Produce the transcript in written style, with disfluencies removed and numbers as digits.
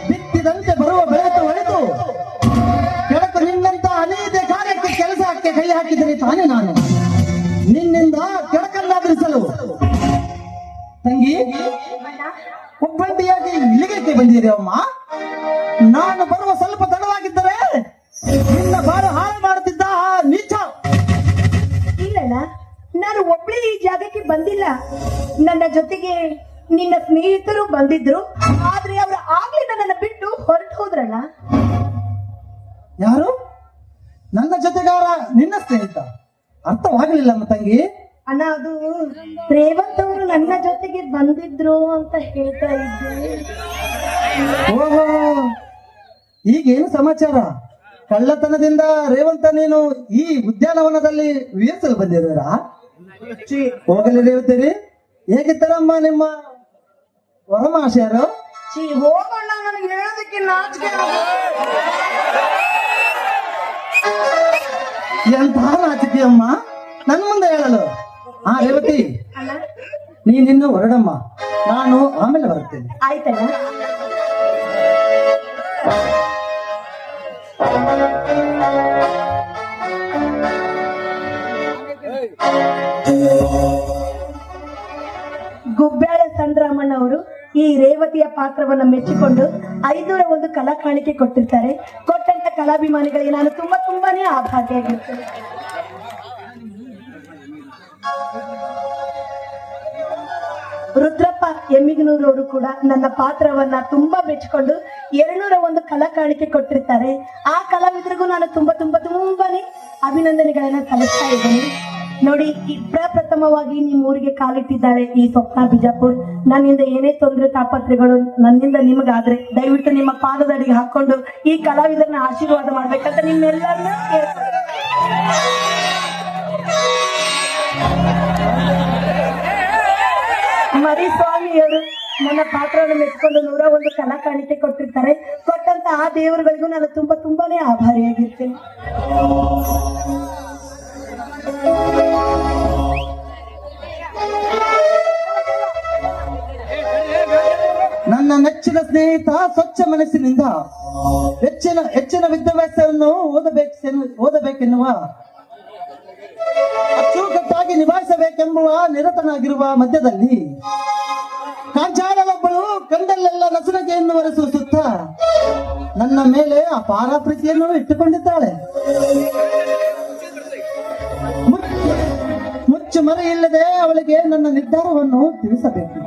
ಬಿತ್ತಿದಂತೆ ಬರುವ ಬೆಳೆತು ಒಳಿತು ಕೆಳಕು ನಿನ್ನಂತ ಅನೇಕ ಕಾರ್ಯಕ್ಕೆ ಕೆಲಸಕ್ಕೆ ಕೈ ಹಾಕಿದರೆ ತಾನೇ ನಾನು ನಿನ್ನಿಂದ ಕೆಳಕನ್ನಾದರಿಸಲು. ತಂಗಿ, ಒಬ್ಬಂಟಿಯಾಗಿ ಇಲ್ಲಿಗೆ ಬಂದಿದೆಯಮ್ಮ. ನಾನು ಬರುವ ಸ್ವಲ್ಪ ತಡವಾಗಿದ್ದರೆ ನಿನ್ನ ಬಾರು ಹಾಳು ಮಾಡುತ್ತಿದ್ದ ನೀಚ. ಇಲ್ಲಣ್ಣ, ನಾನು ಒಬ್ಬಳೇ ಈ ಜಾಗಕ್ಕೆ ಬಂದಿಲ್ಲ. ನನ್ನ ಜೊತೆಗೆ ನಿನ್ನ ಸ್ನೇಹಿತರು ಬಂದಿದ್ರು. ಆದ್ರೆ ಅವರು ಆಗ್ಲೇ ನನ್ನನ್ನು ಬಿಟ್ಟು ಹೊರಟು ಹೋದ್ರಣ್ಣ. ಯಾರು? ನನ್ನ ಜೊತೆಗಾರ ನಿನ್ನ ಸ್ನೇಹಿತ? ಅರ್ಥವಾಗಲಿಲ್ಲಮ್ಮ ತಂಗಿ. ಅಣ್ಣ, ಅದು ರೇವಂತ್ ಅವರು ನನ್ನ ಜೊತೆಗೆ ಬಂದಿದ್ರು ಅಂತ ಹೇಳ್ತಾ ಇದ್ದೆ. ಓಹೋ, ಈಗೇನು ಸಮಾಚಾರ? ಕಳ್ಳತನದಿಂದ ರೇವಂತ ನೀನು ಈ ಉದ್ಯಾನವನದಲ್ಲಿ ವೀರಿಸಲು ಬಂದಿದ್ದೀರಾ? ಹೋಗಲಿ ರೇವತಿರಿ, ಹೇಗಿದ್ದಾರಮ್ಮ ನಿಮ್ಮ ವರಮಾಶಯರು? ಹೋಗೋಣ, ನನಗೆ ಹೇಳೋದಕ್ಕೆ ನಾಚಿಕೆ ಎಂತಹ ನಾಚಿಕೆಯಮ್ಮ ನನ್ ಮುಂದೆ ಹೇಳಲು. ರೇವತಿ, ನೀನಿನ್ನು ಹೊರಡಮ್ಮ, ನಾನು ಆಮೇಲೆ ಬರುತ್ತೇನೆ. ಆಯ್ತಣ್ಣ. ಗುಬ್ಬ್ಯಾಳೆ ಸಂಡ್ರಾಮಣ್ಣ ಅವರು ಈ ರೇವತಿಯ ಪಾತ್ರವನ್ನ ಮೆಚ್ಚಿಕೊಂಡು 501 ಕಲಾ ಕಾಣಿಕೆ ಕೊಟ್ಟಿರ್ತಾರೆ. ಕೊಟ್ಟಂತ ಕಲಾಭಿಮಾನಿಗಳಿಗೆ ನಾನು ತುಂಬಾನೇ ಆಭಾರಿಯಾಗಿರ್ತೇನೆ. ರುದ್ರಪ್ಪ ಎಮ್ಮಿಗನೂರು ಅವರು ಕೂಡ ನನ್ನ ಪಾತ್ರವನ್ನ ತುಂಬಾ ಮೆಚ್ಚಿಕೊಂಡು 201 ಕಲಾ ಕಾಣಿಕೆ ಕೊಟ್ಟಿರ್ತಾರೆ. ಆ ಕಲಾವಿದರಿಗೂ ನಾನು ತುಂಬಾನೇ ಅಭಿನಂದನೆಗಳನ್ನ ಸಲ್ಲಿಸ್ತಾ ಇದ್ದೇನೆ. ನೋಡಿ, ಈ ಪ್ರಪ್ರಥಮವಾಗಿ ನಿಮ್ಮ ಊರಿಗೆ ಕಾಲಿಟ್ಟಿದ್ದಾಳೆ ಈ ಸ್ವಪ್ನ ಬಿಜಾಪುರ್. ನನ್ನಿಂದ ಏನೇ ತೊಂದರೆ ತಾಪತ್ರೆಗಳು ನನ್ನಿಂದ ನಿಮಗಾದ್ರೆ ದಯವಿಟ್ಟು ನಿಮ್ಮ ಪಾದದಡಿಗೆ ಹಾಕೊಂಡು ಈ ಕಲಾವಿದರನ್ನ ಆಶೀರ್ವಾದ ಮಾಡ್ಬೇಕಂತ ನಿಮ್ಮೆಲ್ಲರನ್ನ ಕೇಳ್ತಾರೆ. ಮರಿ ಸ್ವಾಮಿಯವರು ನನ್ನ ಪಾತ್ರವನ್ನು ಮೆಚ್ಚಿಕೊಂಡು 101 ಕಲಾ ಕಾಣಿಕೆ ಕೊಟ್ಟಿರ್ತಾರೆ. ಕೊಟ್ಟಂತ ಆ ದೇವರುಗಳಿಗೂ ನಾನು ತುಂಬಾನೇ ಆಭಾರಿಯಾಗಿರ್ತೇನೆ. ನನ್ನ ನೆಚ್ಚಿನ ಸ್ನೇಹಿತ ಸ್ವಚ್ಛ ಮನಸ್ಸಿನಿಂದ ಹೆಚ್ಚಿನ ವಿದ್ಯಾಭ್ಯಾಸವನ್ನು ಓದಬೇಕೆನ್ನುವ ಅಚ್ಚುಕಟ್ಟಾಗಿ ನಿಭಾಯಿಸಬೇಕೆಂಬುವ ನಿರತನಾಗಿರುವ ಮಧ್ಯದಲ್ಲಿ ಕಾಂಚಾಳವೊಬ್ಬಳು ಕಂಡಲ್ಲೆಲ್ಲ ನಸುನಗೆಯನ್ನು ಒರೆಸುವ ಸುತ್ತ ನನ್ನ ಮೇಲೆ ಅಪಾರ ಪ್ರೀತಿಯನ್ನು ಇಟ್ಟುಕೊಂಡಿದ್ದಾಳೆ. ಮುಚ್ಚು ಮರೆಯಿಲ್ಲದೆ ಅವಳಿಗೆ ನನ್ನ ನಿರ್ಧಾರವನ್ನು ತಿಳಿಸಬೇಕು.